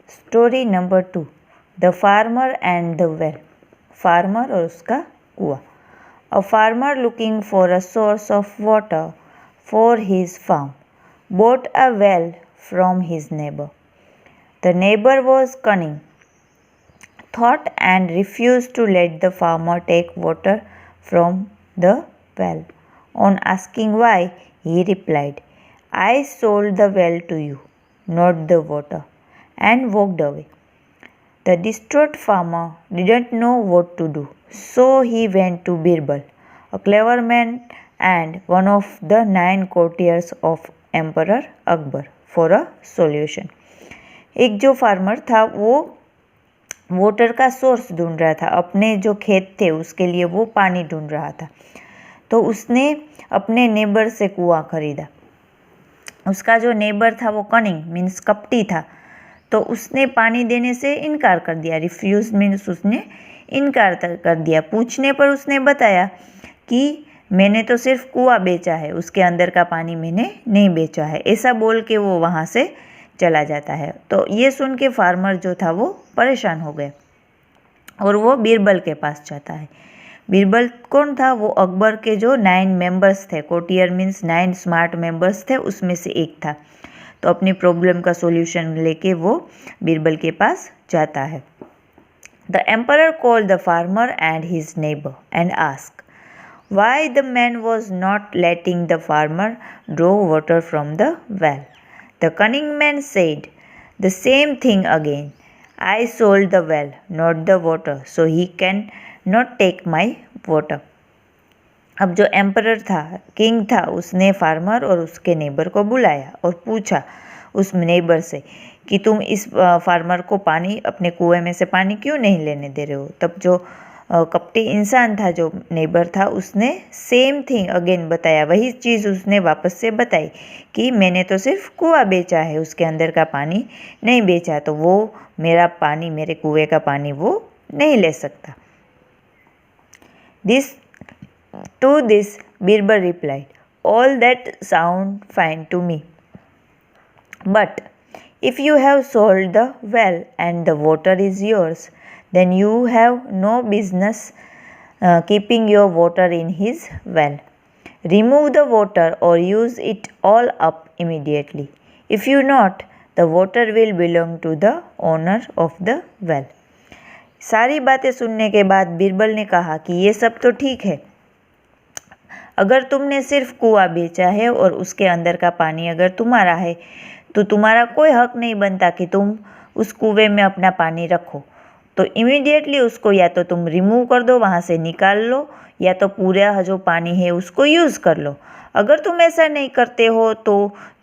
Story number 2, the farmer and the well. Farmer और उसका कुआं। A farmer looking for a source of water for his farm bought a well from his neighbor. The neighbor was cunning, thought, and refused to let the farmer take water from the well. On asking why, he replied, "I sold the well to you, not the water," and walked away. The distraught farmer didn't know what to do, so he went to Birbal, a clever man and one of the 9 courtiers of emperor Akbar, for a solution. एक जो farmer था वो water का source ढूंढ रहा था, अपने जो खेत थे उसके लिए वो पानी ढूंढ रहा था। तो उसने अपने नेबर से कुआं खरीदा। उसका जो नेबर था वो कनिंग मीन्स कपटी था, तो उसने पानी देने से इनकार कर दिया। रिफ्यूज मीन्स उसने इनकार कर दिया। पूछने पर उसने बताया कि मैंने तो सिर्फ कुआं बेचा है, उसके अंदर का पानी मैंने नहीं बेचा है। ऐसा बोल के वो वहाँ से चला जाता है। तो ये सुन के फार्मर जो था वो परेशान हो गए और वो बीरबल के पास जाता है। बीरबल कौन था? वो अकबर के जो 9 मेंबर्स थे, कोटियर मीन्स 9 स्मार्ट मेंबर्स थे, उसमें से एक था। तो अपनी प्रॉब्लम का सॉल्यूशन लेके वो बीरबल के पास जाता है। The emperor called the farmer and his neighbour and asked why the man was not letting the farmer draw water from the well. The cunning man said the same thing again. I sold the well, not the water, so he can not take my water. अब जो emperor था, king था, उसने farmer और उसके neighbour को बुलाया और पूछा उस नेबर से कि तुम इस फार्मर को पानी, अपने कुएं में से पानी क्यों नहीं लेने दे रहे हो। तब जो कपटी इंसान था, जो नेबर था, उसने सेम थिंग अगेन बताया, वही चीज़ उसने वापस से बताई कि मैंने तो सिर्फ कुआं बेचा है, उसके अंदर का पानी नहीं बेचा, तो वो मेरा पानी, मेरे कुएं का पानी वो नहीं ले सकता। This Birbal replied, all that sound fine to me, but if you have sold the well and the water is yours, then you have no business keeping your water in his well. Remove the water or use it all up immediately. If you not, the water will belong to the owner of the well. सारी बातें सुनने के बाद बीरबल ने कहा कि ये सब तो ठीक है, अगर तुमने सिर्फ कुआं बेचा है और उसके अंदर का पानी अगर तुम्हारा है, तो तुम्हारा कोई हक नहीं बनता कि तुम उस कुएं में अपना पानी रखो। तो इमीडिएटली उसको या तो तुम रिमूव कर दो, वहाँ से निकाल लो, या तो पूरा जो पानी है उसको यूज़ कर लो। अगर तुम ऐसा नहीं करते हो तो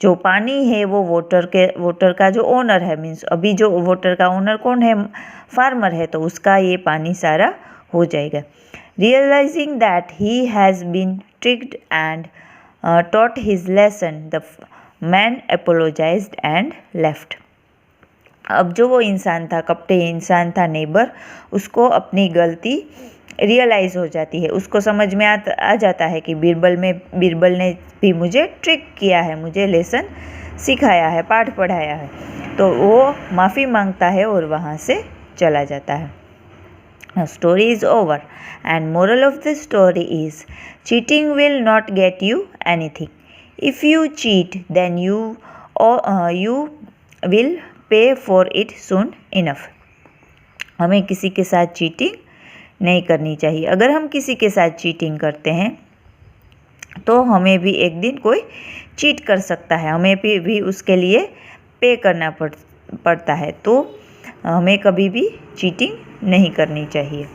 जो पानी है वो वाटर का जो ओनर है, मीन्स अभी जो वाटर का ओनर कौन है? फार्मर है, तो उसका ये पानी सारा हो जाएगा। Realising that he has been tricked and taught his lesson, the man apologised and left. अब जो वो इंसान था, कपटे इंसान था, नेबर, उसको अपनी गलती रियलाइज़ हो जाती है, उसको समझ में आ जाता है कि बीरबल ने भी मुझे ट्रिक किया है, मुझे लेसन सिखाया है, पाठ पढ़ाया है। तो वो माफ़ी मांगता है और वहाँ से चला जाता है। Story is over and moral of the story is cheating will not get you anything. If you cheat then you will pay for it soon enough. हमें किसी के साथ चीटिंग नहीं करनी चाहिए। अगर हम किसी के साथ चीटिंग करते हैं तो हमें भी एक दिन कोई चीट कर सकता है, हमें भी उसके लिए पे करना पड़ता है। तो हमें कभी भी चीटिंग नहीं करनी चाहिए।